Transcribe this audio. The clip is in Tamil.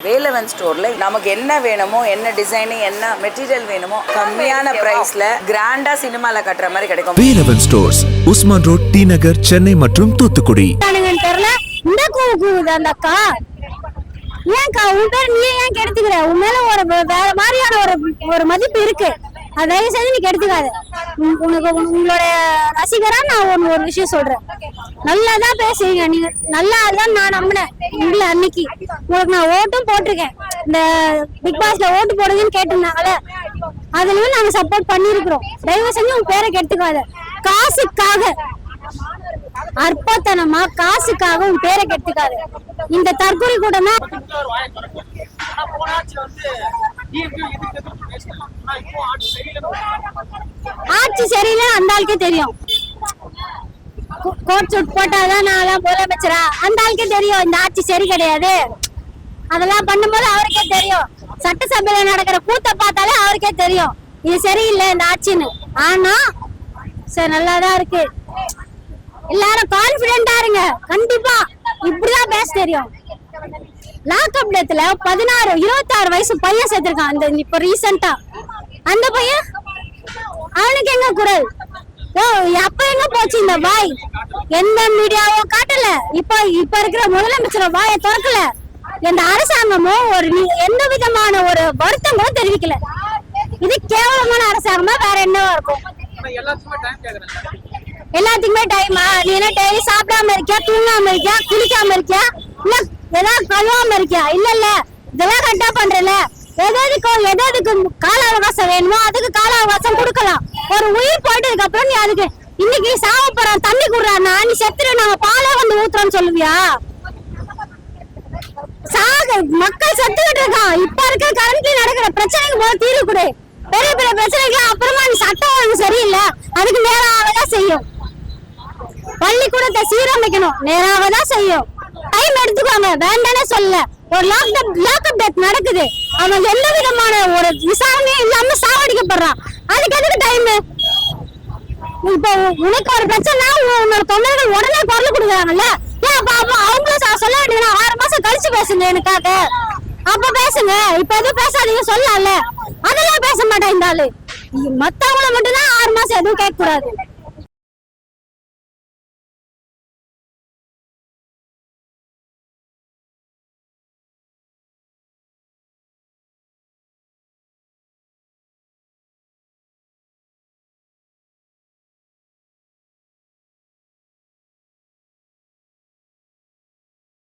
வேலவன் ஸ்டோர்ல நமக்கு என்ன வேணுமோ, என்ன டிசைன், என்ன மெட்டீரியல் வேணுமோ கம்மியான பிரைஸ்ல கிராண்டா சினிமால கட்டுற மாதிரி கிடைக்கும். Velavan stores, Usman road, T Nagar, Chennai மற்றும் தூத்துக்குடி. தெரியல இந்த கூவுது அந்த அக்கா. ஏன்க்கா உன் பேர் நீ ஏன் கெடுத்துக்கிற? உன் மேல ஒரு வேற மாதிரியான ஒரு மதிப்பு இருக்கு. அதை தயவு செஞ்சு நீ கெடுத்துக்காது. உனக்கு உங்களோட ரசிகரா நான் ஒரு விஷயம் சொல்றேன். நல்லாதான் பேசுவீங்க நீங்க, நல்லா தான் நான் நம்பினேன். இல்ல அன்னைக்கு உங்களுக்கு நான் ஓட்டும் போட்டிருக்கேன். இந்த பிக் பாஸ்ல ஓட்டு போடுதுன்னு கேட்டிருந்தாங்கல்ல, அதுலயும் நாங்க சப்போர்ட் பண்ணிருக்கிறோம். தயவு செஞ்சு உங்க பேரை கெடுத்துக்காத. காசுக்காக, அற்பத்தனமா காசுக்காக உன் பேரை கெடுத்துக்காது. இந்த தற்கொலை கூட்டமா ஆட்சி சரியில்லை அந்த ஆளுக்கே தெரியும். கோட் சூட் போட்டாதான் நான் முதலமைச்சரா, அந்த ஆளுக்கே தெரியும் இந்த ஆட்சி சரி கிடையாது. அதெல்லாம் பண்ணும்போது அவருக்கே தெரியும். சட்டசபையில நடக்கிற கூத்த பார்த்தாலே அவருக்கே தெரியும் இது சரியில்லை இந்த ஆட்சின்னு. ஆனா சரி நல்லாதான் இருக்கு. எல்லாரும் கான்பிடென்டா இருங்க. கண்டிப்பா இப்படிதான் பேச தெரியும். லாக்அப் டேத்துல 26 வயசு பையன் சேர்த்திருக்கான். அந்த இப்ப ரீசெண்டா அந்த பையன், அவனுக்கு எங்க குரல்? அப்ப எங்க போச்சு இந்த வாய்? எந்த மீடியாவோ காட்டல. இப்ப இருக்கிற முதலமைச்சர் வாயை திறக்கல. எந்த அரசாங்கமும் எந்த விதமான ஒரு வருத்தம் கூட தெரிவிக்கல. இது கேவலமான அரசாங்கமா வேற என்னவா இருக்கும்? எல்லாத்துக்குமே டைமா? நீ என்ன டெய்லி சாப்பிடாம இருக்கியா, தூங்காம இருக்கியா, குளிக்காம இருக்கியா, இல்ல ஏதாவது கழுவாம இருக்கியா? இல்ல இதெல்லாம் கரெக்டா பண்றல. எதுக்கு கால அவகாசம் வேணுமோ அதுக்கு கால அவகாசம் கொடுக்கலாம். ஒரு உயிர் போயிட்டதுக்கு அப்புறம் நீ அதுக்கு இன்னைக்கு சாவ தண்ணி குடுறான்னா நீ செத்துரு நாங்க பாலை வந்து ஊத்துறோம்னு சொல்லுவியா? மக்கள் செத்துக்கிட்டு இருக்கான். இப்ப இருக்க கரண்ட்ல நடக்கிற பிரச்சனைக்கு போல தீர்வு கொடு. பெரிய பெரிய பிரச்சனைக்கு அப்புறமா நீ சட்டம் ஒழுங்கு சரியில்லை, அதுக்கு நேராகதான் செய்யும். பள்ளிக்கூடத்தை சீரமைக்கணும், நேராகதான் செய்யும். டைம் எடுத்துக்கோங்க, வேண்டானே சொல்ல. ஒரு லாக்அப் டெத் நடக்குது, அவன் எந்த விதமான ஒரு விசாரணையும் இல்லாம சாவடிக்கப்படுறான். அதுக்கு எதுக்கு டைம்? இப்போ உனக்கு ஒரு பிரச்சனை, உன்னோட தொண்டர்கள் உடனே குரல் கொடுக்குறாங்கல்ல, ஏன் அவங்களும் சொல்ல வேண்டியது 6 மாசம் கழிச்சு பேசுங்க எனக்காக. அப்ப பேசுங்க, இப்ப எதுவும் பேசாதீங்க சொல்லலாம்ல. அதெல்லாம் பேச மாட்டேன் இந்த ஆளு. மத்தவங்கள மட்டும்தான் 6 மாசம் எதுவும் கேட்க கூடாது.